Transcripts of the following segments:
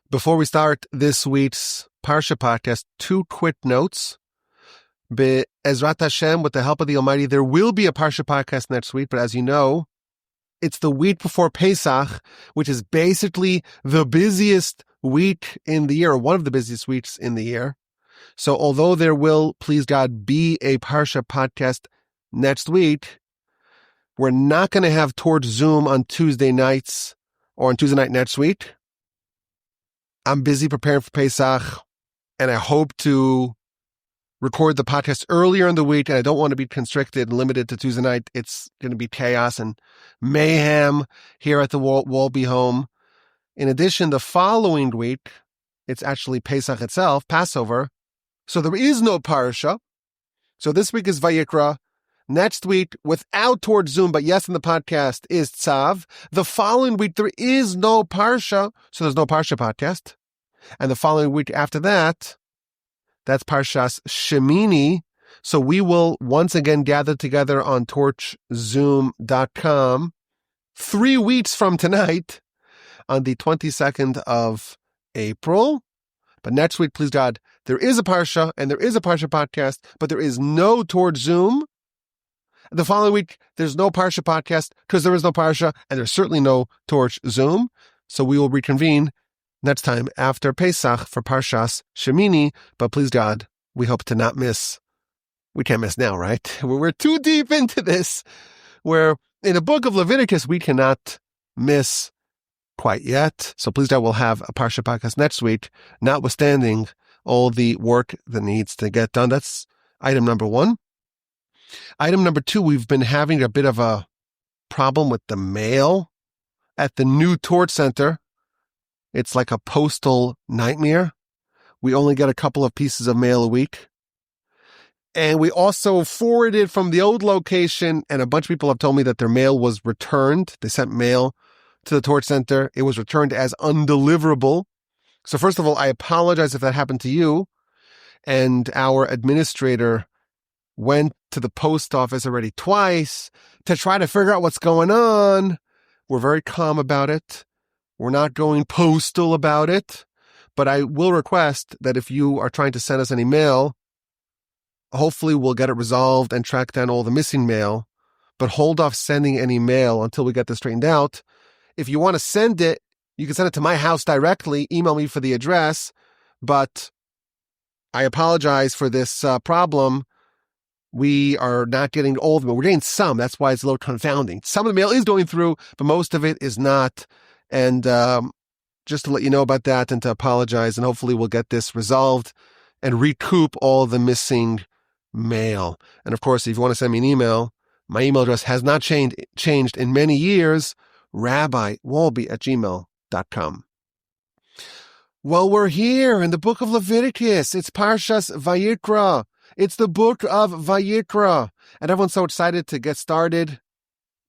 Before we start this week's Parsha podcast, two quick notes. Be'ezrat Hashem, with the help of the Almighty, there will be a Parsha podcast next week, but as you know, it's the week before Pesach, which is basically the busiest week in the year, or one of the busiest weeks in the year. So although there will, please God, be a Parsha podcast next week, we're not going to have Torah Zoom on Tuesday nights or on Tuesday night next week. I'm busy preparing for Pesach, and I hope to record the podcast earlier in the week, and I don't want to be constricted and limited to Tuesday night. It's going to be chaos and mayhem here at the Wolby home. In addition, the following week, it's actually Pesach itself, Passover, so there is no Parsha. So this week is Vayikra. Next week, without Torah Zoom, but yes, in the podcast, is Tzav. The following week, there is no Parsha, so there's no Parsha podcast. And the following week after that, that's Parshas Shemini. So we will once again gather together on torchzoom.com 3 weeks from tonight on the 22nd of April. But next week, please God, there is a Parsha and there is a Parsha podcast, but there is no Torah Zoom. The following week, there's no Parsha podcast because there is no Parsha and there's certainly no Torch Zoom. So we will reconvene next time after Pesach for Parshas Shemini. But please God, we hope to not miss. We can't miss now, right? We're too deep into this. Where in the Book of Leviticus, we cannot miss quite yet. So please God, we'll have a Parsha podcast next week, notwithstanding all the work that needs to get done. That's item number one. Item number two, we've been having a bit of a problem with the mail at the new Torah Center. It's like a postal nightmare. We only get a couple of pieces of mail a week. And we also forwarded from the old location, and a bunch of people have told me that their mail was returned. They sent mail to the Torah Center. It was returned as undeliverable. So first of all, I apologize if that happened to you. And our administrator went to the post office already twice to try to figure out what's going on. We're very calm about it. We're not going postal about it. But I will request that if you are trying to send us any mail, hopefully we'll get it resolved and track down all the missing mail. But hold off sending any mail until we get this straightened out. If you want to send it, you can send it to my house directly. Email me for the address. But I apologize for this problem. We are not getting all of the mail. We're getting some. That's why it's a little confounding. Some of the mail is going through, but most of it is not. And just to let you know about that and to apologize, and hopefully we'll get this resolved and recoup all the missing mail. And of course, if you want to send me an email, my email address has not changed in many years, rabbiwolby@gmail.com. Well, we're here in the Book of Leviticus. It's Parshas Vayikra. It's the Book of Vayikra. And everyone's so excited to get started.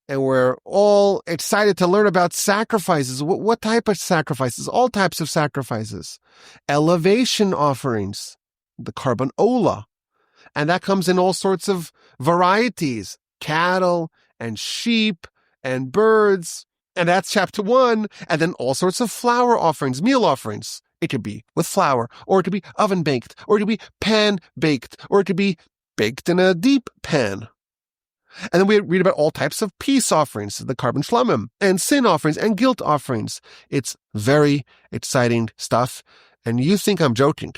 And we're all excited to learn about sacrifices. What type of sacrifices? All types of sacrifices. Elevation offerings. The carbon ola. And that comes in all sorts of varieties. Cattle and sheep and birds. And that's chapter 1. And then all sorts of flour offerings, meal offerings. It could be with flour, or it could be oven-baked, or it could be pan-baked, or it could be baked in a deep pan. And then we read about all types of peace offerings, the carbon shlamim, and sin offerings, and guilt offerings. It's very exciting stuff. And you think I'm joking.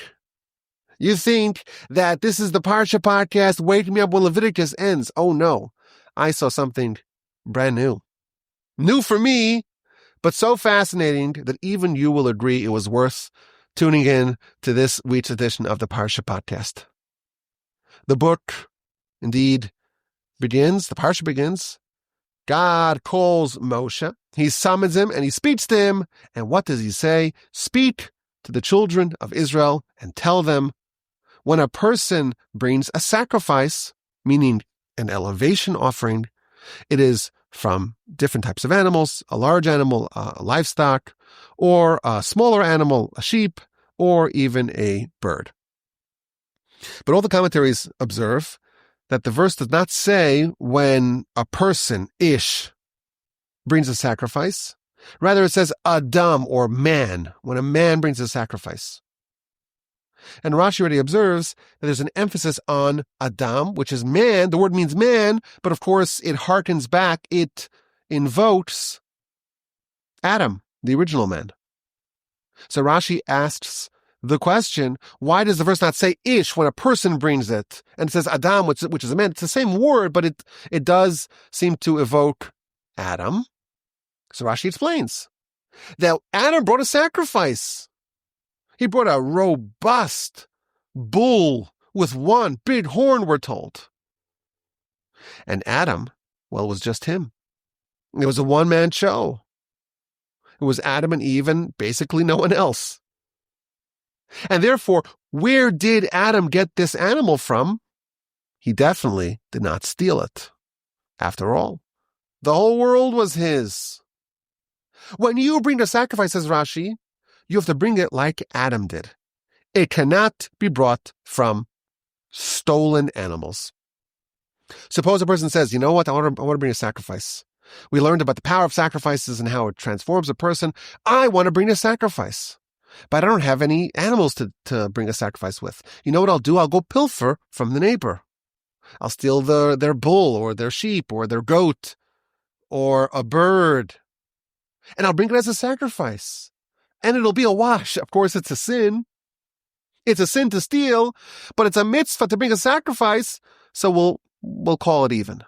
You think that this is the Parsha podcast, wake me up when Leviticus ends. Oh no, I saw something brand new. New for me, but so fascinating that even you will agree it was worth tuning in to this week's edition of the Parsha podcast. The book, indeed, the Parsha begins. God calls Moshe. He summons him and he speaks to him. And what does he say? Speak to the children of Israel and tell them, when a person brings a sacrifice, meaning an elevation offering, it is from different types of animals, a large animal, a livestock, or a smaller animal, a sheep, or even a bird. But all the commentaries observe that the verse does not say when a person, Ish, brings a sacrifice, Rather, it says Adam, or man, when a man brings a sacrifice. And Rashi already observes that there's an emphasis on Adam, which is man. The word means man, but of course it harkens back, it invokes Adam, the original man. So Rashi asks the question, why does the verse not say ish when a person brings it? And it says Adam, which is a man. It's the same word, but it does seem to evoke Adam. So Rashi explains that Adam brought a sacrifice. He brought a robust bull with one big horn, we're told. And Adam, well, it was just him. It was a one-man show. It was Adam and Eve and basically no one else. And therefore, where did Adam get this animal from? He definitely did not steal it. After all, the whole world was his. When you bring a sacrifice, says Rashi, you have to bring it like Adam did. It cannot be brought from stolen animals. Suppose a person says, you know what, I want to bring a sacrifice. We learned about the power of sacrifices and how it transforms a person. I want to bring a sacrifice, but I don't have any animals to bring a sacrifice with. You know what I'll do? I'll go pilfer from the neighbor. I'll steal their bull or their sheep or their goat or a bird, and I'll bring it as a sacrifice. And it'll be a wash. Of course, it's a sin. It's a sin to steal, but it's a mitzvah to bring a sacrifice, so we'll call it even.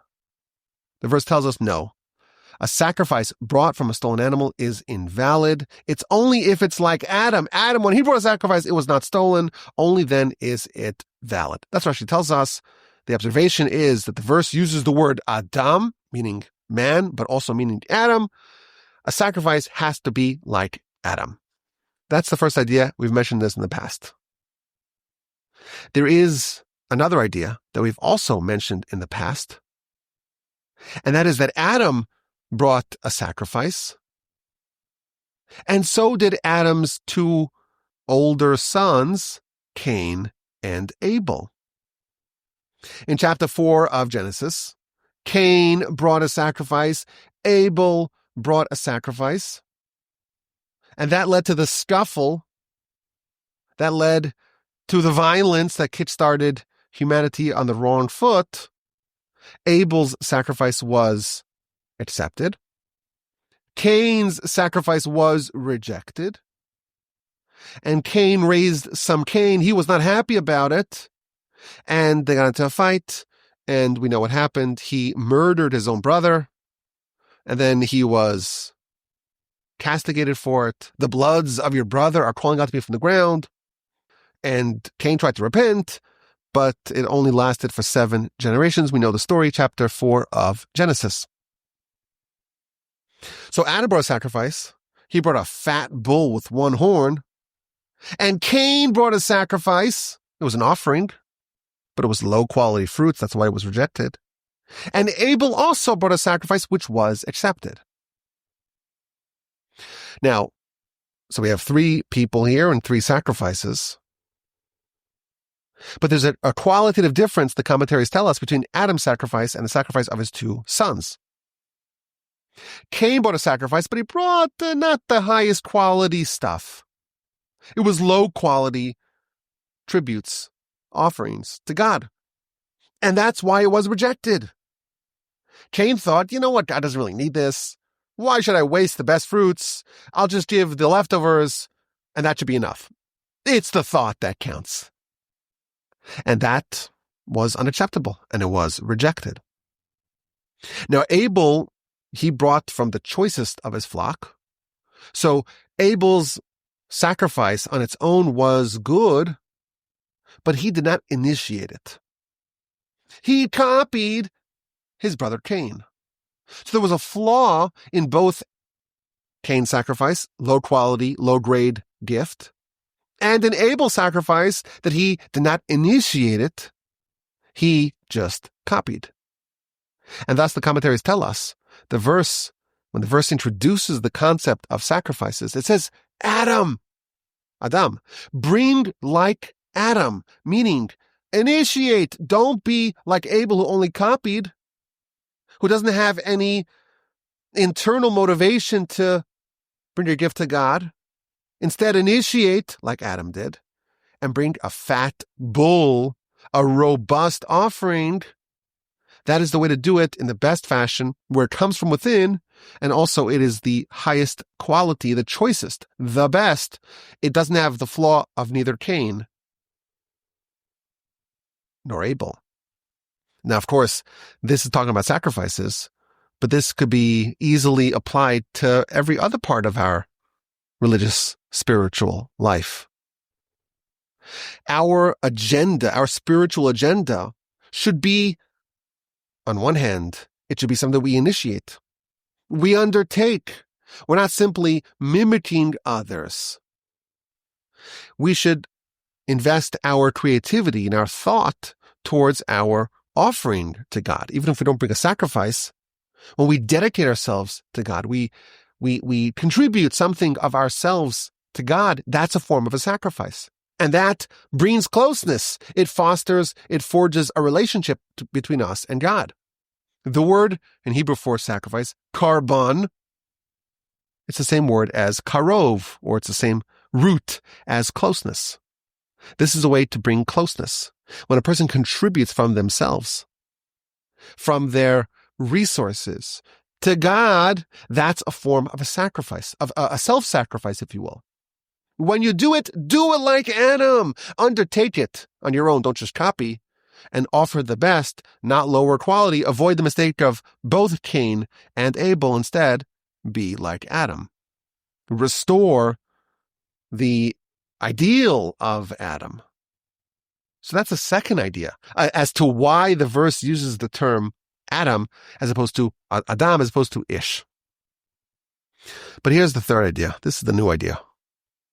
The verse tells us no. A sacrifice brought from a stolen animal is invalid. It's only if it's like Adam. Adam, when he brought a sacrifice, it was not stolen. Only then is it valid. That's what she tells us. The observation is that the verse uses the word Adam, meaning man, but also meaning Adam. A sacrifice has to be like Adam. That's the first idea. We've mentioned this in the past. There is another idea that we've also mentioned in the past, and that is that Adam brought a sacrifice, and so did Adam's two older sons, Cain and Abel. In chapter 4 of Genesis, Cain brought a sacrifice, Abel brought a sacrifice, and that led to the scuffle, that led to the violence that kick-started humanity on the wrong foot. Abel's sacrifice was accepted. Cain's sacrifice was rejected. And Cain raised some Cain. He was not happy about it. And they got into a fight. And we know what happened. He murdered his own brother. And then he was castigated for it. The bloods of your brother are calling out to me from the ground. And Cain tried to repent, but it only lasted for 7 generations. We know the story, chapter 4 of Genesis. So Adam brought a sacrifice. He brought a fat bull with one horn. And Cain brought a sacrifice. It was an offering, but it was low-quality fruits. That's why it was rejected. And Abel also brought a sacrifice, which was accepted. Now, so we have 3 people here and 3 sacrifices. But there's a qualitative difference, the commentaries tell us, between Adam's sacrifice and the sacrifice of his 2 sons. Cain brought a sacrifice, but he brought not the highest quality stuff. It was low quality tributes, offerings to God. And that's why it was rejected. Cain thought, you know what, God doesn't really need this. Why should I waste the best fruits? I'll just give the leftovers, and that should be enough. It's the thought that counts. And that was unacceptable, and it was rejected. Now, Abel, he brought from the choicest of his flock. So Abel's sacrifice on its own was good, but he did not initiate it. He copied his brother Cain. So there was a flaw in both Cain's sacrifice, low quality, low grade gift, and in Abel's sacrifice that he did not initiate it, he just copied. And thus the commentaries tell us, when the verse introduces the concept of sacrifices, it says, Adam, bring like Adam, meaning initiate, don't be like Abel who only copied, who doesn't have any internal motivation to bring your gift to God. Instead, initiate, like Adam did, and bring a fat bull, a robust offering. That is the way to do it in the best fashion, where it comes from within, and also it is the highest quality, the choicest, the best. It doesn't have the flaw of neither Cain nor Abel. Now, of course, this is talking about sacrifices, but this could be easily applied to every other part of our religious, spiritual life. Our agenda, our spiritual agenda, should be, on one hand, it should be something we initiate. We undertake. We're not simply mimicking others. We should invest our creativity and our thought towards our offering to God. Even if we don't bring a sacrifice, when we dedicate ourselves to God, we contribute something of ourselves to God. That's a form of a sacrifice. And that brings closeness. It fosters, it forges a relationship between us and God. The word in Hebrew for sacrifice, karbon, it's the same word as karov, or it's the same root as closeness. This is a way to bring closeness. When a person contributes from themselves, from their resources to God, that's a form of a sacrifice, of a self-sacrifice, if you will. When you do it like Adam. Undertake it on your own. Don't just copy. And offer the best, not lower quality. Avoid the mistake of both Cain and Abel. Instead, be like Adam. Restore the ideal of Adam. So that's the second idea as to why the verse uses the term Adam as opposed to Adam as opposed to Ish. But here's the third idea. This is the new idea.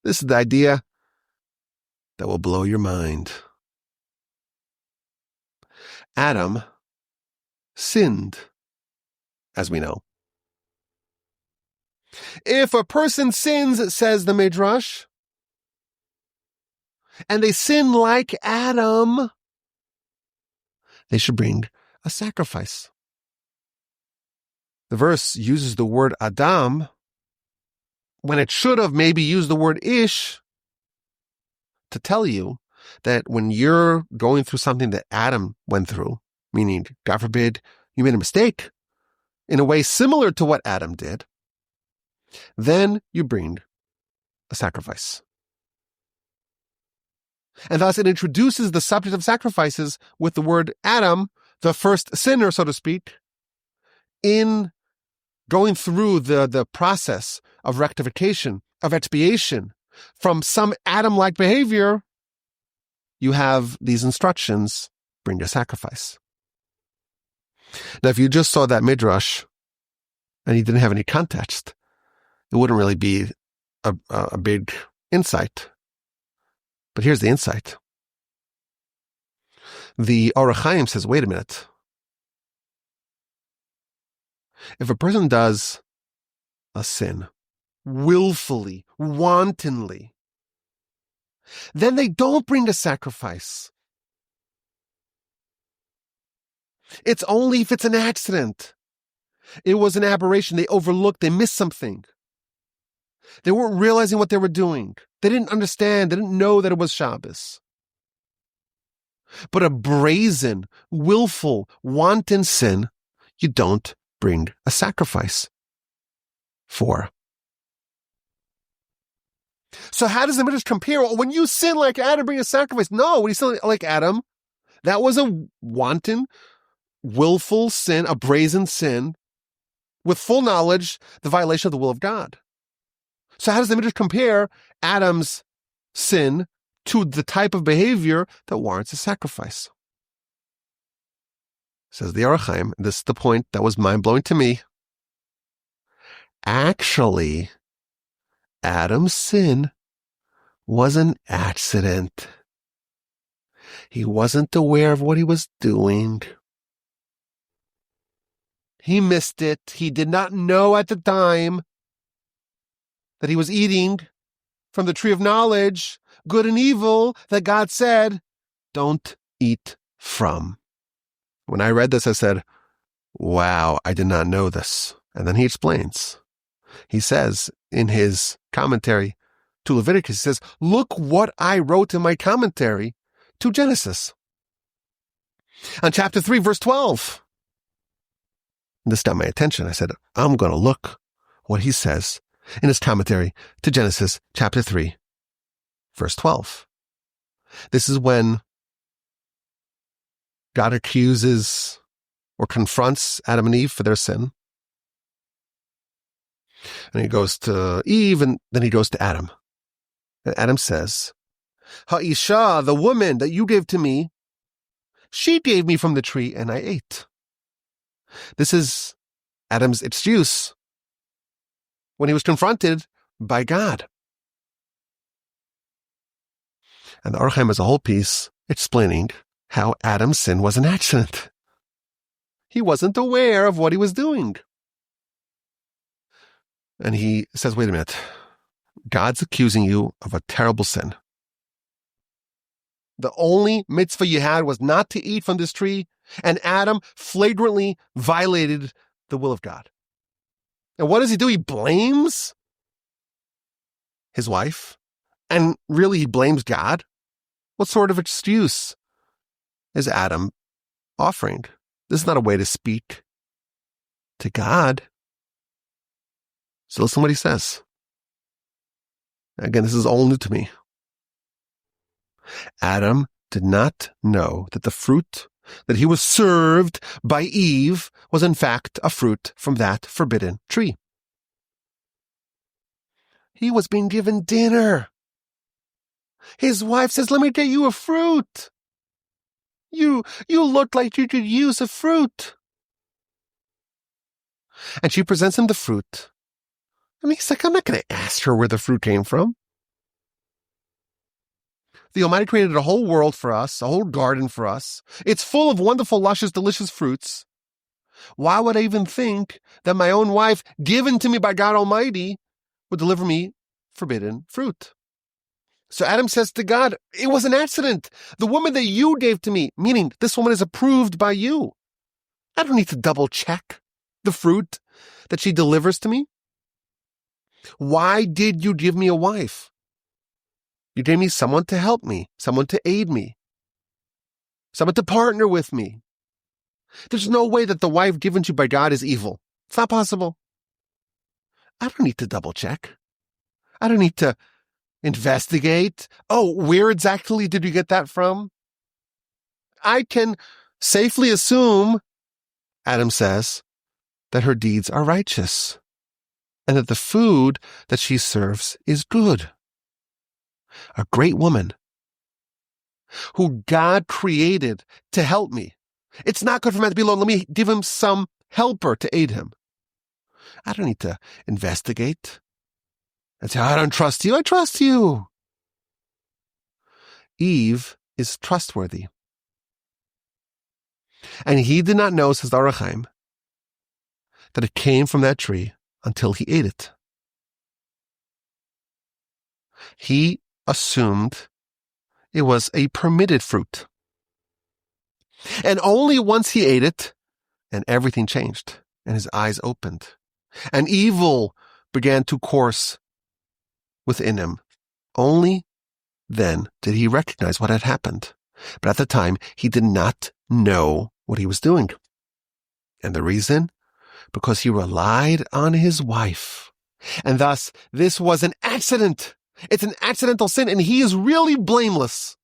This is the idea that will blow your mind. Adam sinned, as we know. If a person sins, says the Midrash, and they sin like Adam, they should bring a sacrifice. The verse uses the word Adam when it should have maybe used the word Ish to tell you that when you're going through something that Adam went through, meaning, God forbid, you made a mistake in a way similar to what Adam did, then you bring a sacrifice. And thus it introduces the subject of sacrifices with the word Adam, the first sinner, so to speak, in going through the process of rectification, of expiation. From some Adam-like behavior, you have these instructions, bring a sacrifice. Now, if you just saw that Midrash and you didn't have any context, it wouldn't really be a big insight. But here's the insight. The Or HaChaim says, wait a minute. If a person does a sin willfully, wantonly, then they don't bring a sacrifice. It's only if it's an accident. It was an aberration. They overlooked, they missed something. They weren't realizing what they were doing. They didn't understand. They didn't know that it was Shabbos. But a brazen, willful, wanton sin, you don't bring a sacrifice for. So how does the Midrash compare? Well, when you sin like Adam, bring a sacrifice. No, when you sin like Adam, that was a wanton, willful sin, a brazen sin, with full knowledge, the violation of the will of God. So how does the Midrash compare Adam's sin to the type of behavior that warrants a sacrifice? Says the Or HaChaim, this is the point that was mind-blowing to me. Actually, Adam's sin was an accident. He wasn't aware of what he was doing. He missed it. He did not know at the time that he was eating from the tree of knowledge, good and evil, that God said, don't eat from. When I read this, I said, wow, I did not know this. And then he explains. He says, in his commentary to Leviticus. He says, look what I wrote in my commentary to Genesis. On chapter 3, verse 12. This got my attention. I said, I'm going to look what he says in his commentary to Genesis chapter 3, verse 12. This is when God accuses or confronts Adam and Eve for their sin. And he goes to Eve, and then he goes to Adam. And Adam says, Ha'isha, the woman that you gave to me, she gave me from the tree and I ate. This is Adam's excuse when he was confronted by God. And the Or HaChaim has a whole piece explaining how Adam's sin was an accident. He wasn't aware of what he was doing. And he says, wait a minute. God's accusing you of a terrible sin. The only mitzvah you had was not to eat from this tree, and Adam flagrantly violated the will of God. And what does he do? He blames his wife, and really he blames God. What sort of excuse is Adam offering? This is not a way to speak to God. So listen to what he says. Again, this is all new to me. Adam did not know that the fruit that he was served by Eve was in fact a fruit from that forbidden tree. He was being given dinner. His wife says, let me get you a fruit. You look like you could use a fruit. And she presents him the fruit. And he's like, I'm not going to ask her where the fruit came from. The Almighty created a whole world for us, a whole garden for us. It's full of wonderful, luscious, delicious fruits. Why would I even think that my own wife, given to me by God Almighty, would deliver me forbidden fruit? So Adam says to God, it was an accident. The woman that you gave to me, meaning this woman is approved by you. I don't need to double check the fruit that she delivers to me. Why did you give me a wife? You gave me someone to help me, someone to aid me, someone to partner with me. There's no way that the wife given to you by God is evil. It's not possible. I don't need to double check. I don't need to investigate. Oh, where exactly did you get that from? I can safely assume, Adam says, that her deeds are righteous and that the food that she serves is good. A great woman who God created to help me. It's not good for man to be alone. Let me give him some helper to aid him. I don't need to investigate and say, I don't trust you. I trust you. Eve is trustworthy. And he did not know, says the Or HaChaim, that it came from that tree until he ate it. He assumed it was a permitted fruit. And only once he ate it, and everything changed, and his eyes opened, and evil began to course within him. Only then did he recognize what had happened. But at the time, he did not know what he was doing. And the reason? Because he relied on his wife. And thus, this was an accident. It's an accidental sin, and he is really blameless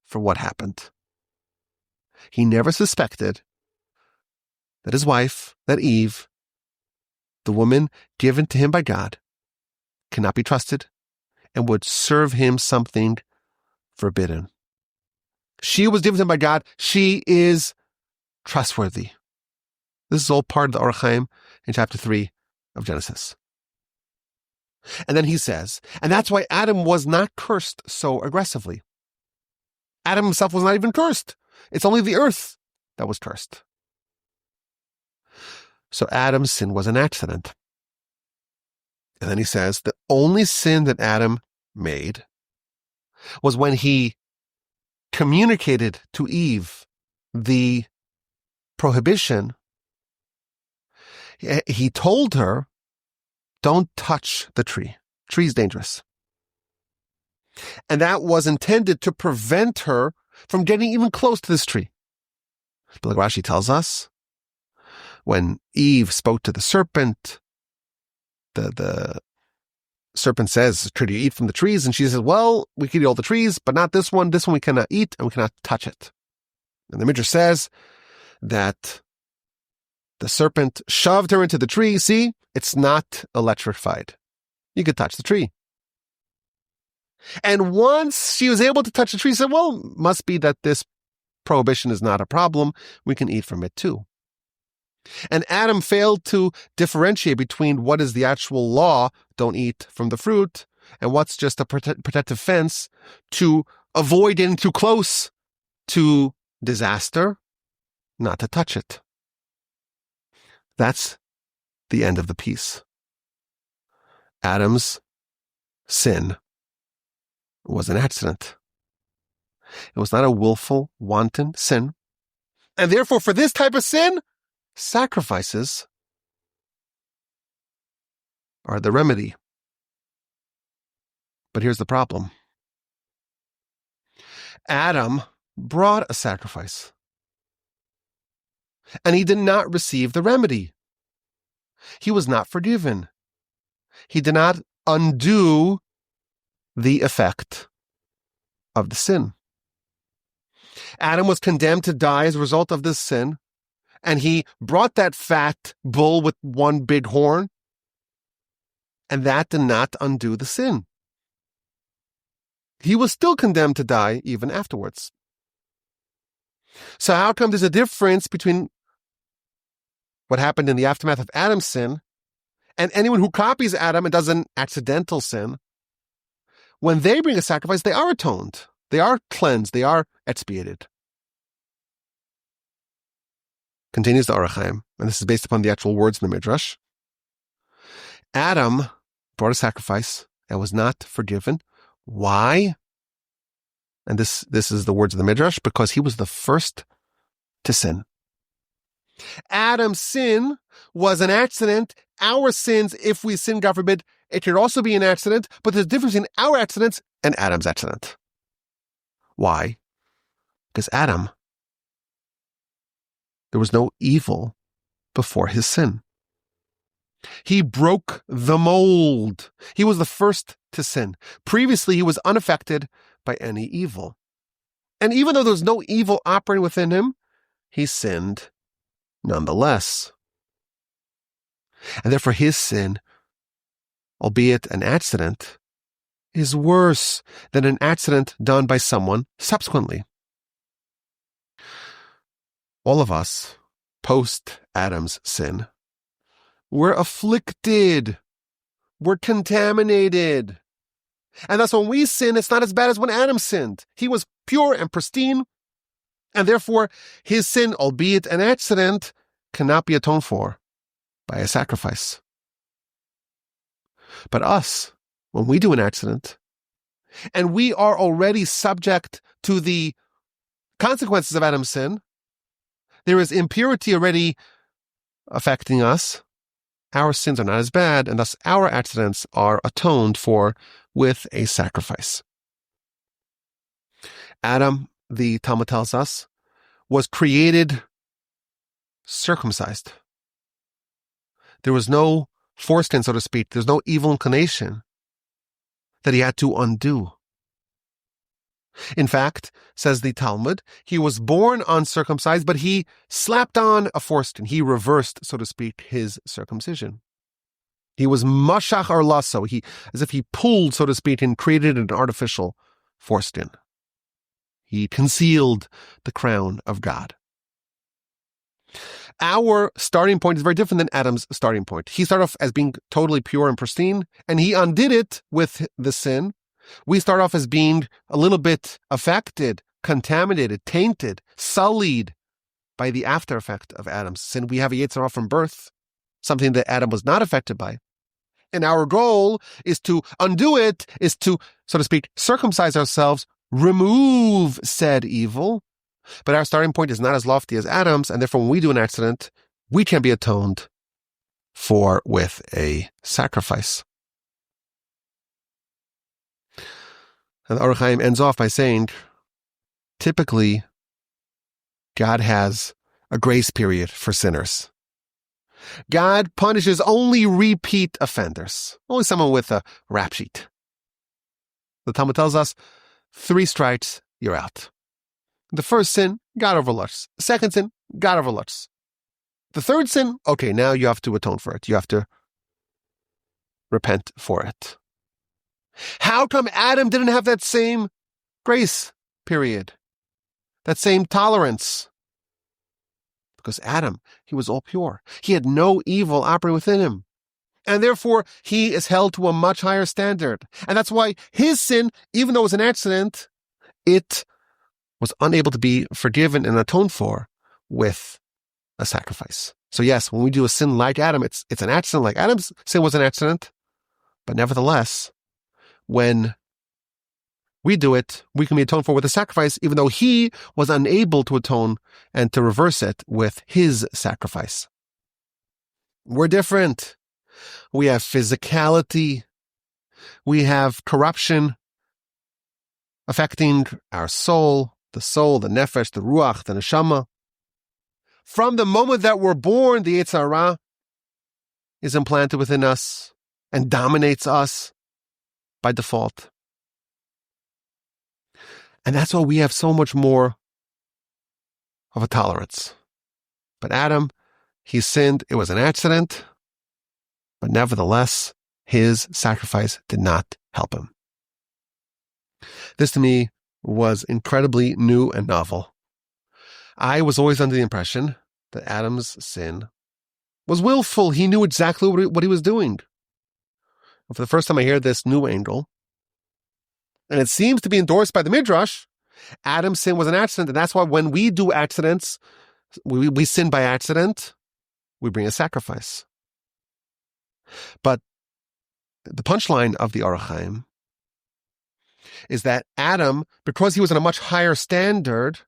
for what happened. He never suspected that his wife, that Eve, the woman given to him by God, cannot be trusted and would serve him something forbidden. She was given to him by God. She is trustworthy. This is all part of the Or HaChaim in chapter 3 of Genesis. And then he says, and that's why Adam was not cursed so aggressively. Adam himself was not even cursed. It's only the earth that was cursed. So Adam's sin was an accident. And then he says the only sin that Adam made was when he communicated to Eve the prohibition. He told her, don't touch the tree. Tree is dangerous. And that was intended to prevent her from getting even close to this tree. But like Rashi tells us, when Eve spoke to the serpent, the serpent says, "Could you eat from the trees?" And she says, "Well, we can eat all the trees, but not this one. This one we cannot eat, and we cannot touch it." And the Midrash says that the serpent shoved her into the tree. See, it's not electrified. You could touch the tree. And once she was able to touch the tree, she said, "Well, must be that this prohibition is not a problem. We can eat from it too." And Adam failed to differentiate between what is the actual law, don't eat from the fruit, and what's just a protective fence to avoid getting too close to disaster, not to touch it. That's the end of the piece. Adam's sin was an accident. It was not a willful, wanton sin. And therefore, for this type of sin, sacrifices are the remedy. But here's the problem. Adam brought a sacrifice, and he did not receive the remedy. He was not forgiven. He did not undo the effect of the sin. Adam was condemned to die as a result of this sin, and he brought that fat bull with one big horn, and that did not undo the sin. He was still condemned to die even afterwards. So how come there's a difference between what happened in the aftermath of Adam's sin and anyone who copies Adam and does an accidental sin? When they bring a sacrifice, they are atoned. They are cleansed. They are expiated. Continues the Orach Chaim, and this is based upon the actual words in the Midrash. Adam brought a sacrifice and was not forgiven. Why? And this is the words of the Midrash, because he was the first to sin. Adam's sin was an accident. Our sins, if we sin, God forbid, it could also be an accident, but there's a difference in our accidents and Adam's accident. Why? Because Adam, there was no evil before his sin. He broke the mold. He was the first to sin. Previously, he was unaffected by any evil. And even though there was no evil operating within him, he sinned nonetheless. And therefore his sin, albeit an accident, is worse than an accident done by someone subsequently. All of us, post Adam's sin, we're afflicted. We're contaminated. And thus when we sin, it's not as bad as when Adam sinned. He was pure and pristine, and therefore his sin, albeit an accident, cannot be atoned for by a sacrifice. But us, when we do an accident, and we are already subject to the consequences of Adam's sin, there is impurity already affecting us. Our sins are not as bad, and thus our accidents are atoned for with a sacrifice. Adam, the Talmud tells us, was created circumcised. There was no foreskin, so to speak. There's no evil inclination that he had to undo. In fact, says the Talmud, he was born uncircumcised, but he slapped on a foreskin. He reversed, so to speak, his circumcision. He was mashach arlaso, as if he pulled, so to speak, and created an artificial foreskin. He concealed the crown of God. Our starting point is very different than Adam's starting point. He started off as being totally pure and pristine, and he undid it with the sin. We start off as being a little bit affected, contaminated, tainted, sullied by the after effect of Adam's sin. We have a Yetzer Hara from birth, something that Adam was not affected by. And our goal is to undo it, is to, so to speak, circumcise ourselves, remove said evil. But our starting point is not as lofty as Adam's, and therefore when we do an accident, we can be atoned for with a sacrifice. And the Orach Chaim ends off by saying, typically, God has a grace period for sinners. God punishes only repeat offenders, only someone with a rap sheet. The Talmud tells us, 3 strikes, you're out. The first sin, God overlooks. The second sin, God overlooks. The third sin, okay, now you have to atone for it. You have to repent for it. How come Adam didn't have that same grace period? That same tolerance? Because Adam, he was all pure. He had no evil operating within him. And therefore, he is held to a much higher standard. And that's why his sin, even though it was an accident, it was unable to be forgiven and atoned for with a sacrifice. So yes, when we do a sin like Adam, it's an accident. Like Adam's sin was an accident. But nevertheless, when we do it, we can be atoned for with a sacrifice, even though he was unable to atone and to reverse it with his sacrifice. We're different. We have physicality. We have corruption affecting our soul, the nefesh, the ruach, the neshama. From the moment that we're born, the Yetzer Hara is implanted within us and dominates us by default. And that's why we have so much more of a tolerance. But Adam, he sinned. It was an accident. But nevertheless, his sacrifice did not help him. This to me was incredibly new and novel. I was always under the impression that Adam's sin was willful. He knew exactly what he was doing. And for the first time I hear this new angle, and it seems to be endorsed by the Midrash, Adam's sin was an accident, and that's why when we do accidents, we sin by accident, we bring a sacrifice. But the punchline of the Orach Chaim is that Adam, because he was in a much higher standard,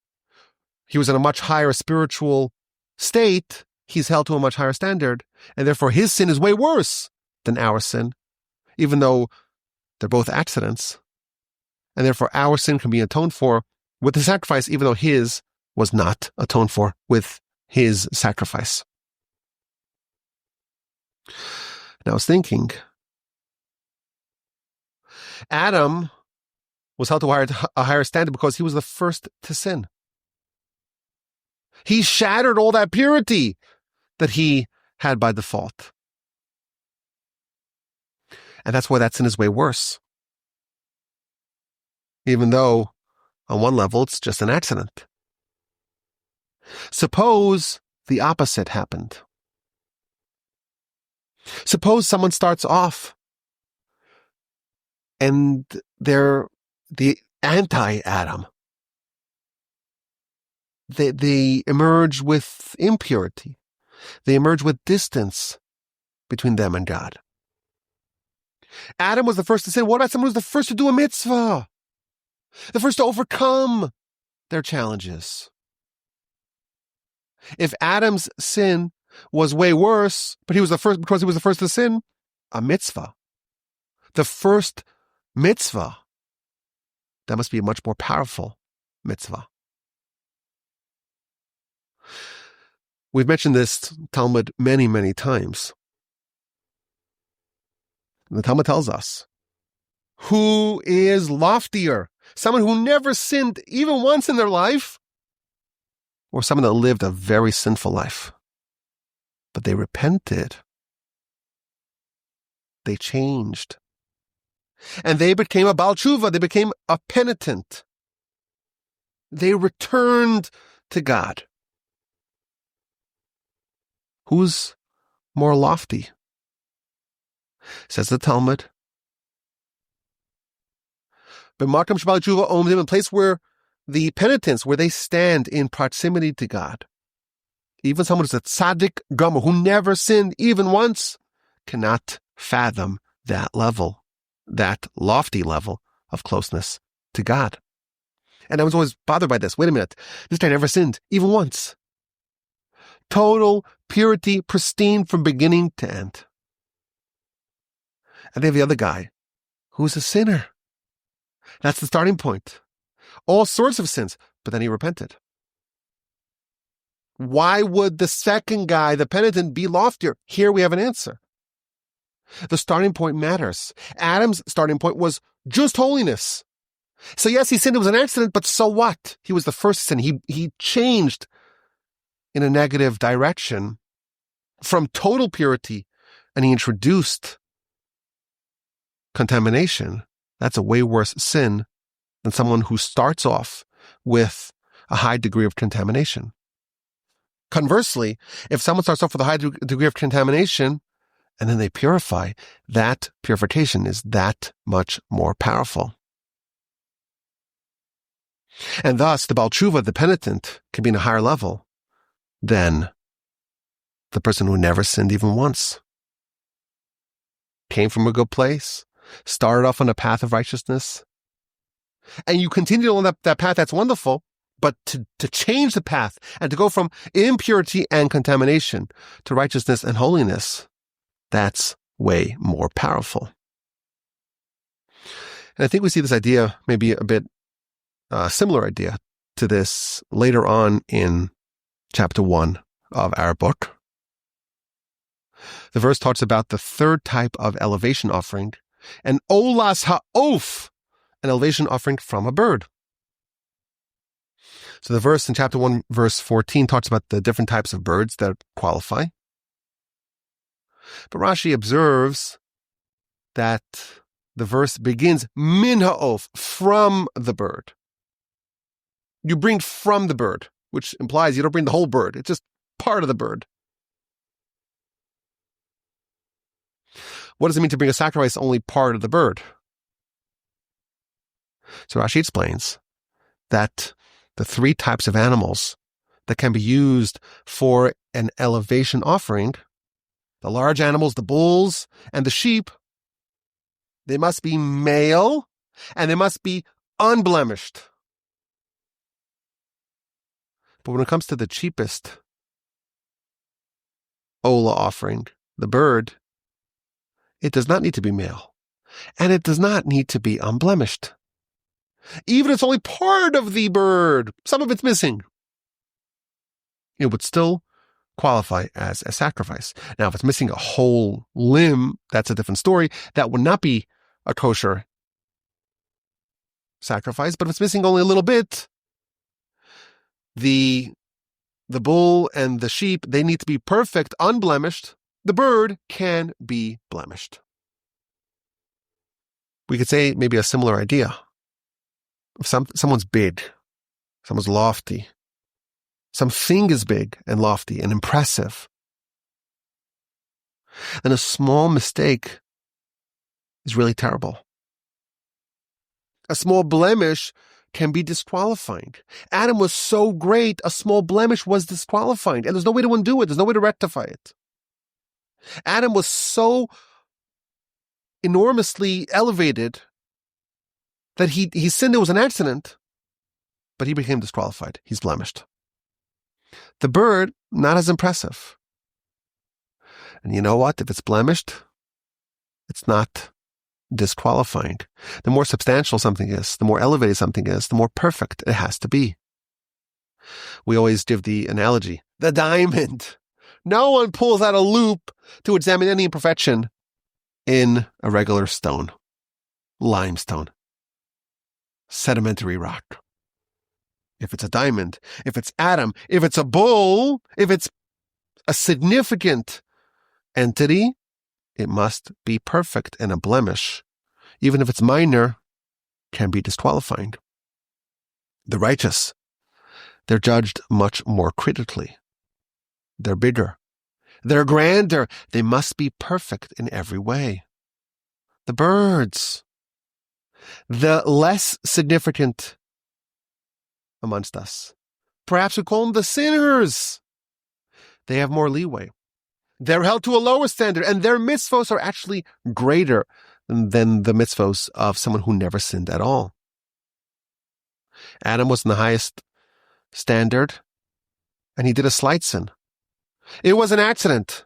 he was in a much higher spiritual state, he's held to a much higher standard, and therefore his sin is way worse than our sin, even though they're both accidents. And therefore our sin can be atoned for with the sacrifice, even though his was not atoned for with his sacrifice. And I was thinking, Adam was held to a higher standard because he was the first to sin. He shattered all that purity that he had by default. And that's why that sin is way worse. Even though, on one level, it's just an accident. Suppose the opposite happened. Suppose someone starts off and they're the anti-Adam. They emerge with impurity. They emerge with distance between them and God. Adam was the first to sin. What about someone who's the first to do a mitzvah? The first to overcome their challenges. If Adam's sin was way worse, but he was the first because he was the first to sin, a mitzvah. The first mitzvah. That must be a much more powerful mitzvah. We've mentioned this Talmud many, many times. The Talmud tells us, who is loftier? Someone who never sinned even once in their life, or someone that lived a very sinful life? But they repented. They changed. And they became a Baal Tshuva. They became a penitent. They returned to God. Who's more lofty? Says the Talmud. In a place where the penitents, where they stand in proximity to God. Even someone who's a tzaddik gomer, who never sinned even once, cannot fathom that level, that lofty level of closeness to God. And I was always bothered by this. Wait a minute. This guy never sinned even once. Total purity, pristine from beginning to end. And they have the other guy who's a sinner. That's the starting point. All sorts of sins, but then he repented. Why would the second guy, the penitent, be loftier? Here we have an answer. The starting point matters. Adam's starting point was just holiness. So yes, he sinned. It was an accident, but so what? He was the first sin. He changed in a negative direction from total purity, and he introduced contamination. That's a way worse sin than someone who starts off with a high degree of contamination. Conversely, if someone starts off with a high degree of contamination and then they purify, that purification is that much more powerful. And thus, the Baal Tshuva, the penitent, can be in a higher level than the person who never sinned even once. Came from a good place, started off on a path of righteousness, and you continue on that path, that's wonderful, but to change the path and to go from impurity and contamination to righteousness and holiness, that's way more powerful. And I think we see this idea, maybe a bit similar idea to this later on in chapter 1 of our book. The verse talks about the third type of elevation offering, an olas ha'of, an elevation offering from a bird. So the verse in chapter 1, verse 14 talks about the different types of birds that qualify. But Rashi observes that the verse begins min ha'of, from the bird. You bring from the bird, which implies you don't bring the whole bird. It's just part of the bird. What does it mean to bring a sacrifice only part of the bird? So Rashi explains that the three types of animals that can be used for an elevation offering, the large animals, the bulls, and the sheep, they must be male and they must be unblemished. But when it comes to the cheapest Ola offering, the bird, it does not need to be male, and it does not need to be unblemished. Even if it's only part of the bird, some of it's missing, it would still qualify as a sacrifice. Now, if it's missing a whole limb, that's a different story. That would not be a kosher sacrifice, but if it's missing only a little bit, the bull and the sheep, they need to be perfect, unblemished. The bird can be blemished. We could say maybe a similar idea. If someone's big, someone's lofty, something is big and lofty and impressive, then a small mistake is really terrible. A small blemish can be disqualifying. Adam was so great, a small blemish was disqualifying, and there's no way to undo it. There's no way to rectify it. Adam was so enormously elevated that he sinned. It was an accident, but he became disqualified. He's blemished. The bird, not as impressive. And you know what? If it's blemished, it's not disqualifying. The more substantial something is, the more elevated something is, the more perfect it has to be. We always give the analogy, the diamond. No one pulls out a loop to examine any imperfection in a regular stone, limestone, sedimentary rock. If it's a diamond, if it's Adam, if it's a bull, if it's a significant entity, it must be perfect, and a blemish, even if it's minor, can be disqualifying. The righteous, they're judged much more critically. They're bigger. They're grander. They must be perfect in every way. The birds, the less significant amongst us, perhaps we call them the sinners, they have more leeway. They're held to a lower standard, and their mitzvos are actually greater than the mitzvos of someone who never sinned at all. Adam was in the highest standard, and he did a slight sin. It was an accident,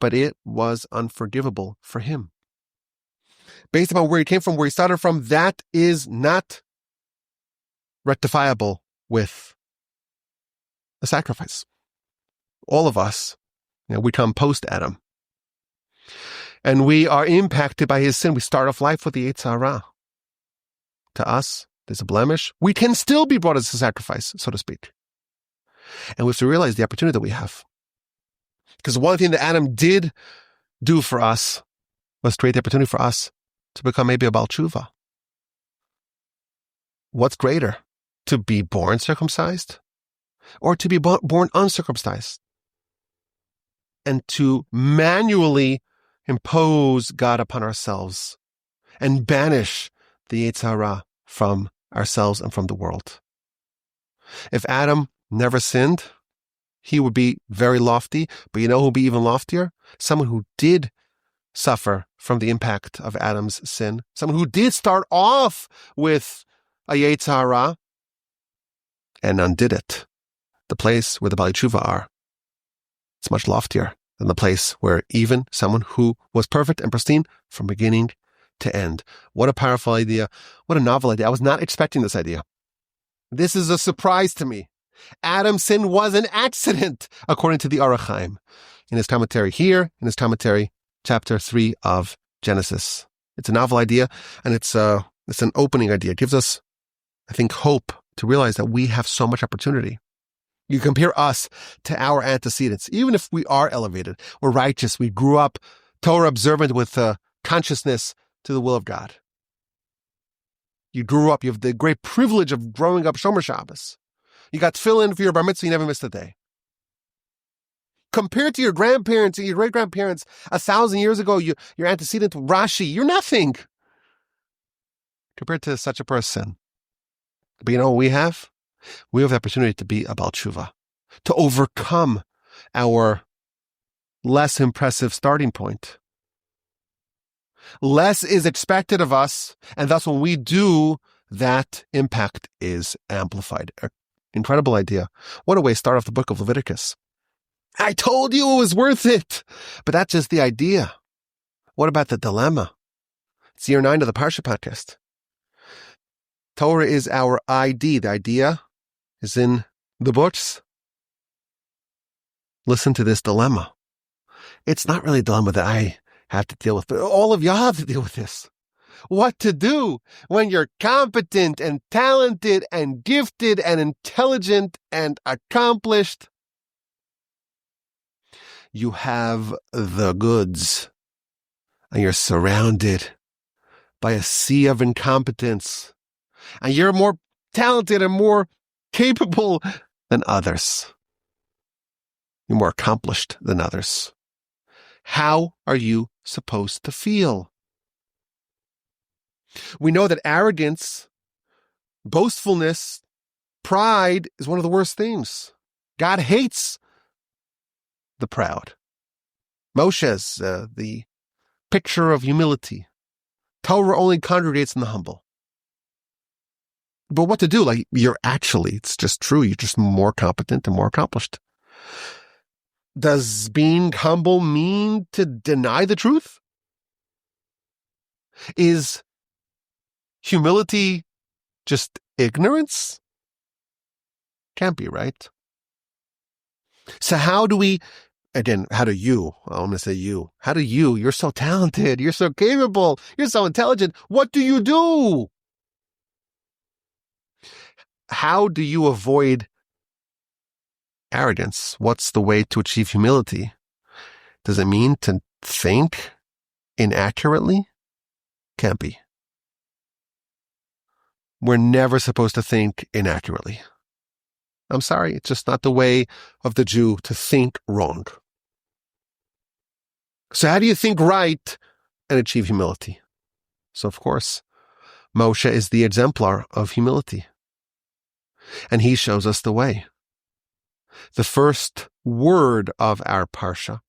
but it was unforgivable for him. based upon where he came from, where he started from, that is not rectifiable with a sacrifice. All of us, we come post-Adam. And we are impacted by his sin. We start off life with the Yetzer Hara. To us, there's a blemish. We can still be brought as a sacrifice, so to speak. And we have to realize the opportunity that we have. Because one thing that Adam did do for us was create the opportunity for us to become maybe a Baal Tshuva. What's greater? To be born circumcised or to be born uncircumcised? And to manually impose God upon ourselves and banish the Yetzer Hara from ourselves and from the world. If Adam never sinned, he would be very lofty, but you know who would be even loftier? Someone who did suffer from the impact of Adam's sin. Someone who did start off with a Yetzer Hara and undid it. The place where the Baalei Tshuva are. It's much loftier than the place where even someone who was perfect and pristine from beginning to end. What a powerful idea. What a novel idea. I was not expecting this idea. This is a surprise to me. Adam's sin was an accident, according to the Orach Chaim, in his commentary here, in his commentary, chapter 3 of Genesis. It's a novel idea, and it's an opening idea. It gives us, I think, hope to realize that we have so much opportunity. You compare us to our antecedents, even if we are elevated, we're righteous, we grew up Torah observant with consciousness to the will of God. You grew up, you have the great privilege of growing up Shomer Shabbos. You got tefillin for your bar mitzvah, you never missed a day. Compared to your grandparents and your great-grandparents 1,000 years ago, your antecedent Rashi, you're nothing. Compared to such a person. But you know what we have? We have the opportunity to be a Baal Tshuva, to overcome our less impressive starting point. Less is expected of us, and thus when we do, that impact is amplified. Incredible idea. What a way to start off the Book of Leviticus. I told you it was worth it. But that's just the idea. What about the dilemma? It's year 9 of the Parsha podcast. Torah is our ID. The idea is in the books. Listen to this dilemma. It's not really a dilemma that I have to deal with, but all of y'all have to deal with this. What to do when you're competent and talented and gifted and intelligent and accomplished. You have the goods and you're surrounded by a sea of incompetence. And you're more talented and more capable than others. You're more accomplished than others. How are you supposed to feel? We know that arrogance, boastfulness, pride is one of the worst things. God hates the proud. Moshe's the picture of humility. Torah only congregates in the humble. But what to do? It's just true. You're just more competent and more accomplished. Does being humble mean to deny the truth? Is humility just ignorance? Can't be, right? So how do you, I'm going to say you, you're so talented, you're so capable, you're so intelligent, what do you do? How do you avoid arrogance? What's the way to achieve humility? Does it mean to think inaccurately? Can't be. We're never supposed to think inaccurately. I'm sorry, it's just not the way of the Jew to think wrong. So how do you think right and achieve humility? So of course, Moshe is the exemplar of humility. And he shows us the way. The first word of our Parsha,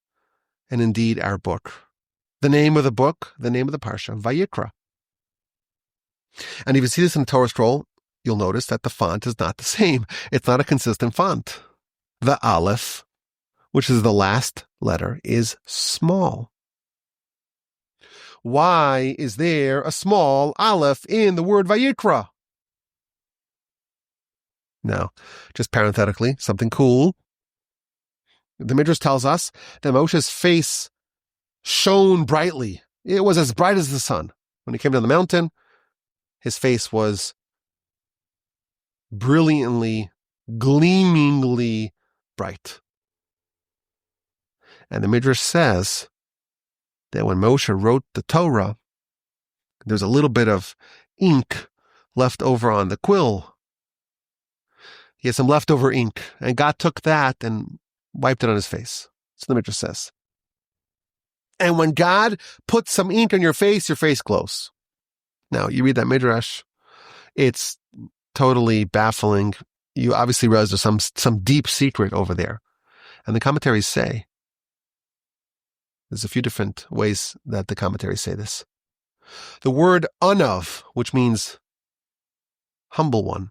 and indeed our book. The name of the book, the name of the Parsha, Vayikra. And if you see this in the Torah scroll, you'll notice that the font is not the same. It's not a consistent font. The Aleph, which is the last letter, is small. Why is there a small aleph in the word Vayikra? Now, just parenthetically, something cool. The Midrash tells us that Moshe's face shone brightly. It was as bright as the sun. When he came down the mountain, his face was brilliantly, gleamingly bright. And the Midrash says that when Moshe wrote the Torah, there's a little bit of ink left over on the quill. He had some leftover ink, and God took that and wiped it on his face. So the Midrash says. And when God puts some ink on your face glows. Now, you read that Midrash, it's totally baffling. You obviously realize there's some deep secret over there. And the commentaries say, there's a few different ways that the commentaries say this. The word anav, which means humble one.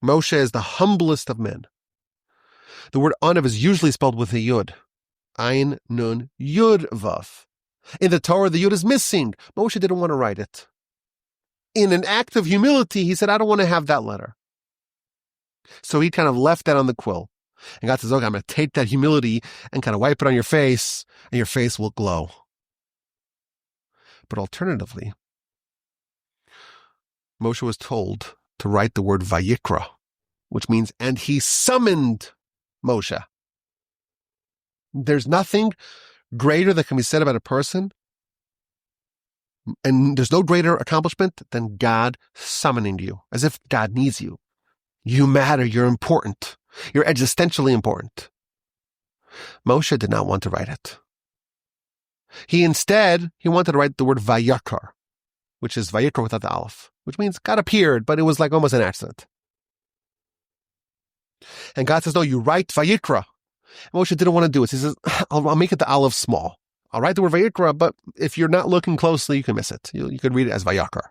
Moshe is the humblest of men. The word anav is usually spelled with a yud. Ein, nun, yud, vav. In the Torah, the yud is missing. Moshe didn't want to write it. In an act of humility, he said, I don't want to have that letter. So he kind of left that on the quill. And God says, okay, I'm going to take that humility and kind of wipe it on your face, and your face will glow. But alternatively, Moshe was told to write the word Vayikra, which means, and he summoned Moshe. There's nothing greater that can be said about a person, and there's no greater accomplishment than God summoning you, as if God needs you. You matter, you're important, you're existentially important. Moshe did not want to write it. He wanted to write the word Vayikra, which is Vayikra without the aleph, which means God appeared, but it was like almost an accident. And God says, no, you write Vayikra. Moshe didn't want to do it. He says, I'll make it the aleph small. I'll write the word Vayikra, but if you're not looking closely, you can miss it. You could read it as Vayikra.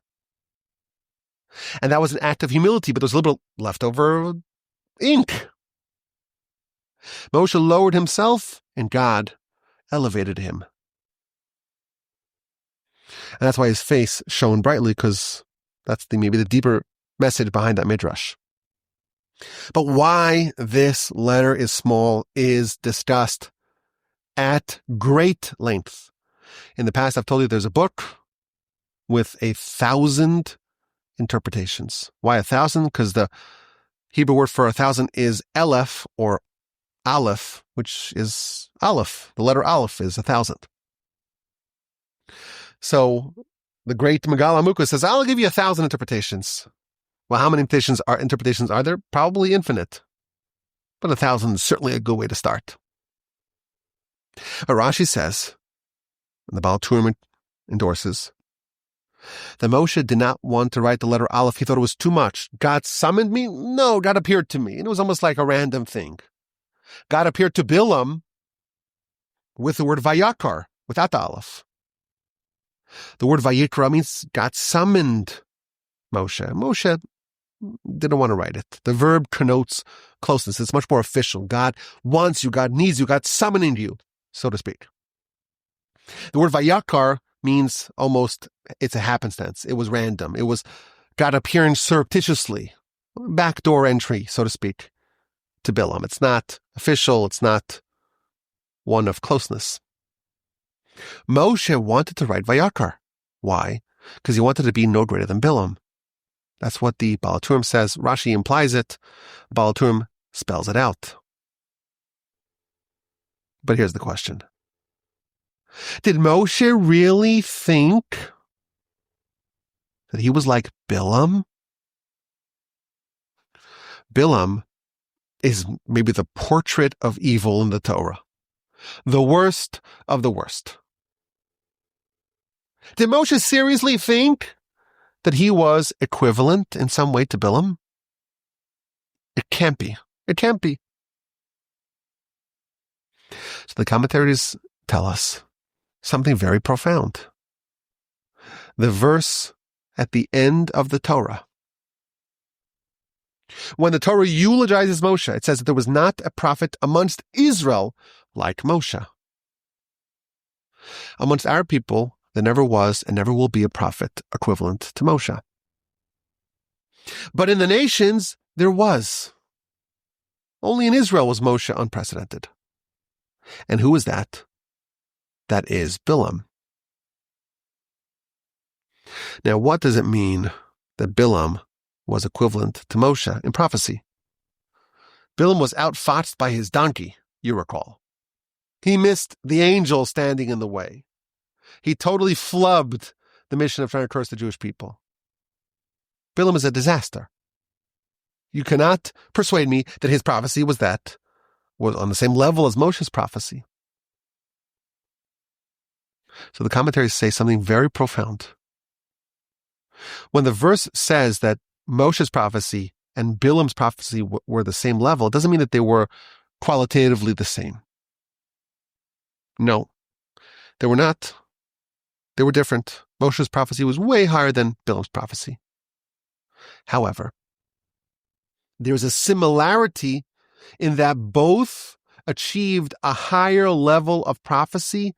And that was an act of humility, but there was a little leftover ink. Moshe lowered himself, and God elevated him. And that's why his face shone brightly, because that's maybe the deeper message behind that midrash. But why this letter is small is discussed at great length. In the past, I've told you there's a book with 1,000 interpretations. Why 1,000? Because the Hebrew word for 1,000 is elef or aleph, which is aleph. The letter aleph is 1,000. So the great Megal Amuka says, I'll give you 1,000 interpretations. Well, how many interpretations are there? Probably infinite. But 1,000 is certainly a good way to start. But Rashi says, and the Baal Turim endorses, that Moshe did not want to write the letter Aleph. He thought it was too much. God summoned me? No, God appeared to me. And it was almost like a random thing. God appeared to Bilam with the word Vayakar, without the Aleph. The word Vayikra means God summoned Moshe. Moshe didn't want to write it. The verb connotes closeness. It's much more official. God wants you. God needs you. God's summoning you, so to speak. The word Vayakar means almost, it's a happenstance. It was random. It was God appearing surreptitiously, backdoor entry, so to speak, to Bilam. It's not official. It's not one of closeness. Moshe wanted to write Vayakar. Why? Because he wanted to be no greater than Bilam. That's what the Baal Turim says. Rashi implies it. Baal Turim spells it out. But here's the question. Did Moshe really think that he was like Bilam? Bilam is maybe the portrait of evil in the Torah. The worst of the worst. Did Moshe seriously think that he was equivalent in some way to Bilam? It can't be. It can't be. So the commentaries tell us something very profound. The verse at the end of the Torah. When the Torah eulogizes Moshe, it says that there was not a prophet amongst Israel like Moshe. Amongst our people, there never was and never will be a prophet equivalent to Moshe. But in the nations, there was. Only in Israel was Moshe unprecedented. And who is that? That is Bilam. Now, what does it mean that Bilam was equivalent to Moshe in prophecy? Bilam was outfoxed by his donkey, you recall. He missed the angel standing in the way. He totally flubbed the mission of trying to curse the Jewish people. Bilam is a disaster. You cannot persuade me that his prophecy was on the same level as Moshe's prophecy. So the commentaries say something very profound. When the verse says that Moshe's prophecy and Bilam's prophecy were the same level, it doesn't mean that they were qualitatively the same. No, they were not. They were different. Moshe's prophecy was way higher than Bilam's prophecy. However, there's a similarity in that both achieved a higher level of prophecy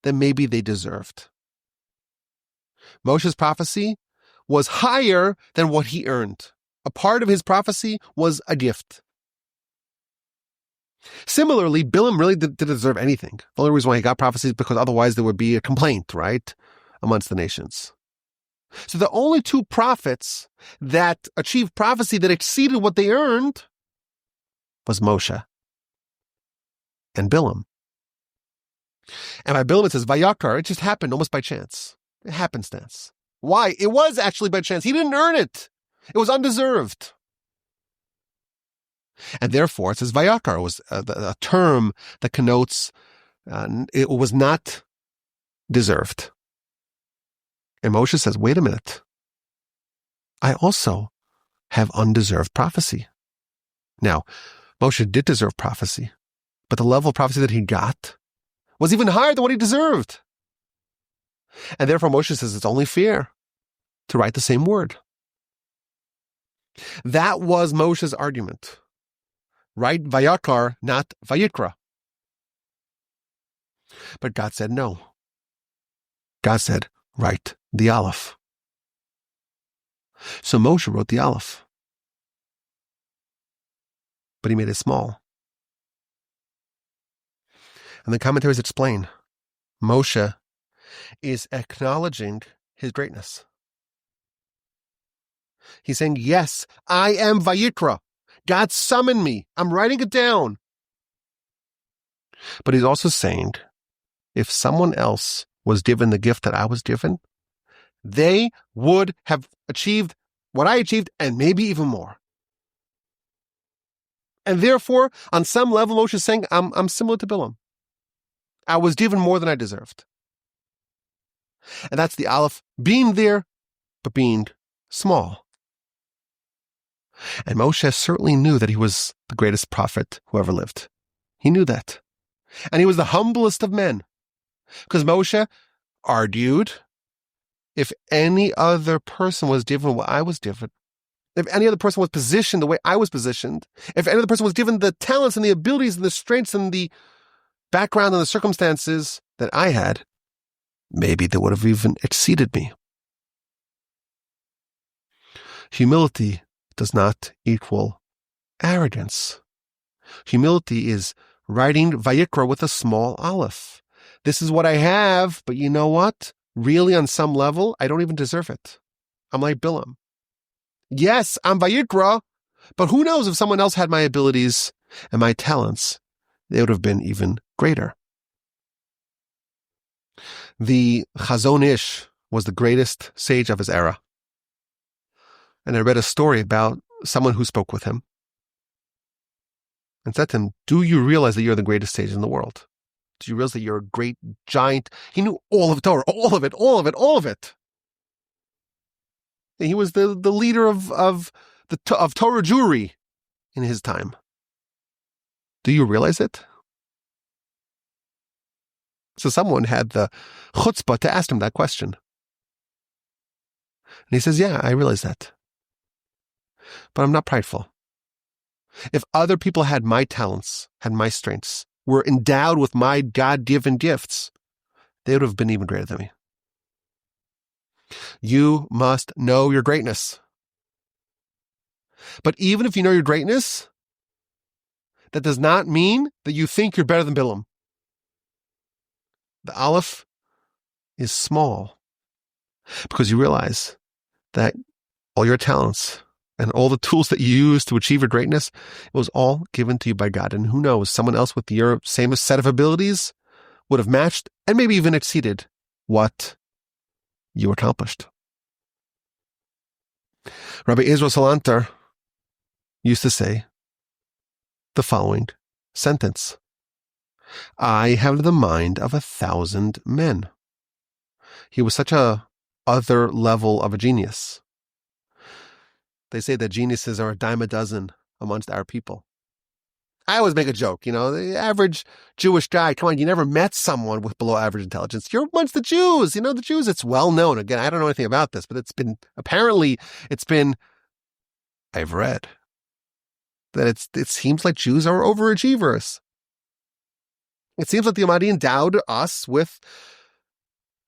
than maybe they deserved. Moshe's prophecy was higher than what he earned. A part of his prophecy was a gift. Similarly, Bilam really didn't deserve anything. The only reason why he got prophecy is because otherwise there would be a complaint, right, amongst the nations. So the only two prophets that achieved prophecy that exceeded what they earned was Moshe and Bilam. And by Bilam it says Vayikra. It just happened almost by chance. It happenstance. Why? It was actually by chance. He didn't earn it. It was undeserved. And therefore, it says Vayikra was a term that connotes it was not deserved. And Moshe says, wait a minute. I also have undeserved prophecy. Now, Moshe did deserve prophecy, but the level of prophecy that he got was even higher than what he deserved. And therefore, Moshe says it's only fair to write the same word. That was Moshe's argument. Write Vayikra, not Vayikra. But God said no. God said, write the Aleph. So Moshe wrote the Aleph. But he made it small. And the commentaries explain, Moshe is acknowledging his greatness. He's saying, yes, I am Vayikra. God summoned me. I'm writing it down. But he's also saying, if someone else was given the gift that I was given, they would have achieved what I achieved and maybe even more. And therefore, on some level, Moshe is saying, I'm similar to Bilam. I was given more than I deserved. And that's the Aleph being there, but being small. And Moshe certainly knew that he was the greatest prophet who ever lived. He knew that. And he was the humblest of men. Because Moshe argued, if any other person was given what I was given, if any other person was positioned the way I was positioned, if any other person was given the talents and the abilities and the strengths and the background and the circumstances that I had, maybe they would have even exceeded me. Humility does not equal arrogance. Humility is writing Vayikra with a small aleph. This is what I have, but you know what? Really, on some level, I don't even deserve it. I'm like Bilam. Yes, I'm Vayikra, but who knows if someone else had my abilities and my talents, they would have been even greater. The Chazon Ish was the greatest sage of his era. And I read a story about someone who spoke with him and said to him, do you realize that you're the greatest sage in the world? Do you realize that you're a great giant? He knew all of Torah, all of it. And he was the leader of Torah Jewry in his time. Do you realize it? So someone had the chutzpah to ask him that question. And he says, yeah, I realize that. But I'm not prideful. If other people had my talents, had my strengths, were endowed with my God-given gifts, they would have been even greater than me. You must know your greatness. But even if you know your greatness, that does not mean that you think you're better than Bilam. The aleph is small because you realize that all your talents and all the tools that you use to achieve your greatness, it was all given to you by God. And who knows, someone else with your same set of abilities would have matched and maybe even exceeded what you accomplished. Rabbi Israel Salanter used to say the following sentence: I have the mind of 1,000 men. He was such a other level of a genius. They say that geniuses are a dime a dozen amongst our people. I always make a joke, the average Jewish guy, come on, you never met someone with below average intelligence. You're amongst the Jews. The Jews, it's well known. Again, I don't know anything about this, but I've read that it seems like Jews are overachievers. It seems like the Almighty endowed us with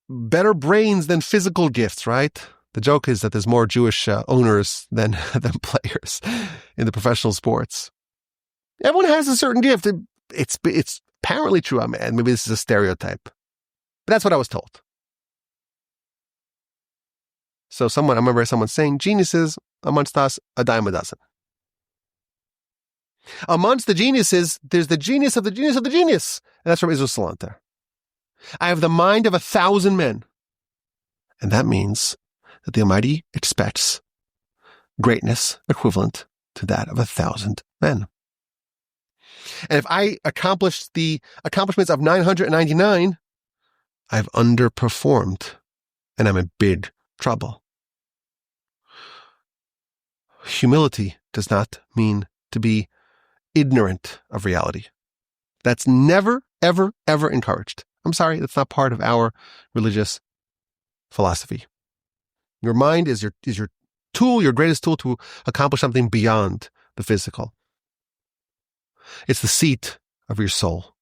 better brains than physical gifts, right? The joke is that there's more Jewish owners than players in the professional sports. Everyone has a certain gift. It's apparently true. Maybe this is a stereotype, but that's what I was told. So I remember someone saying, geniuses amongst us, a dime a dozen. Amongst the geniuses, there's the genius of the genius of the genius. And that's from Israel Salanter. I have the mind of 1,000 men. And that means that the Almighty expects greatness equivalent to that of 1,000 men. And if I accomplish the accomplishments of 999, I've underperformed and I'm in big trouble. Humility does not mean to be ignorant of reality. That's never, ever, ever encouraged. I'm sorry, that's not part of our religious philosophy. Your mind is your tool, your greatest tool to accomplish something beyond the physical. It's the seat of your soul.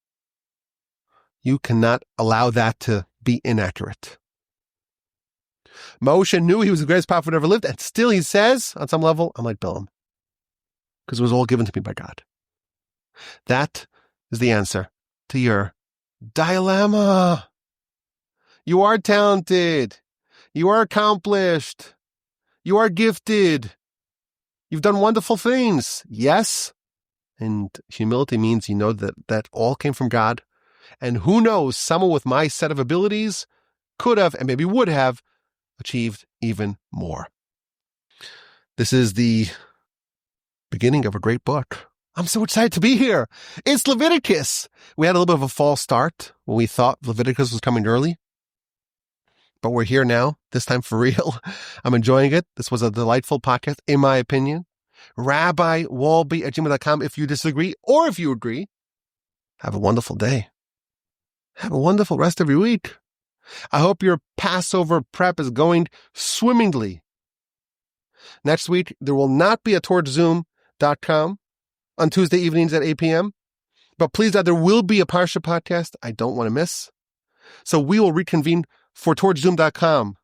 You cannot allow that to be inaccurate. Moshe knew he was the greatest prophet who ever lived, and still he says, on some level, I'm like Bilam, because it was all given to me by God. That is the answer to your dilemma. You are talented. You are accomplished. You are gifted. You've done wonderful things. Yes. And humility means that all came from God. And who knows, someone with my set of abilities could have and maybe would have achieved even more. This is the beginning of a great book. I'm so excited to be here. It's Leviticus. We had a little bit of a false start when we thought Leviticus was coming early. But we're here now, this time for real. I'm enjoying it. This was a delightful podcast, in my opinion. RabbiWolbe@gmail.com if you disagree or if you agree. Have a wonderful day. Have a wonderful rest of your week. I hope your Passover prep is going swimmingly. Next week, there will not be a notwithstanding on Tuesday evenings at 8 p.m. But please, there will be a Parsha podcast I don't want to miss. So we will reconvene for notwithstanding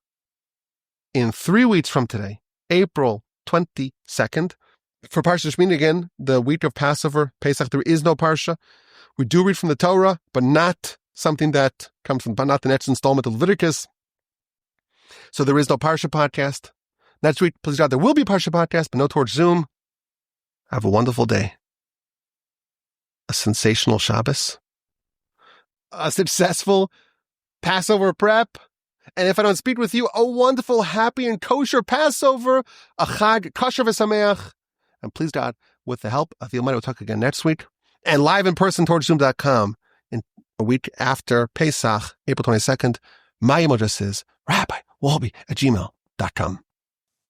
in 3 weeks from today, April 22nd. For Parsha Shmini, again, the week of Passover, Pesach, there is no Parsha. We do read from the Torah, but not something that comes from, not the next installment of Leviticus. So there is no Parsha podcast. Next week, please God, there will be a Parsha podcast, but no towards Zoom. Have a wonderful day. A sensational Shabbos. A successful Passover prep. And if I don't speak with you, a wonderful, happy, and kosher Passover. A Chag kosher v'sameach. And please God, with the help of the Almighty, we'll talk again next week. And live in person, notwithstanding in a week after Pesach, April 22nd. My email address is rabbiwolbe@gmail.com.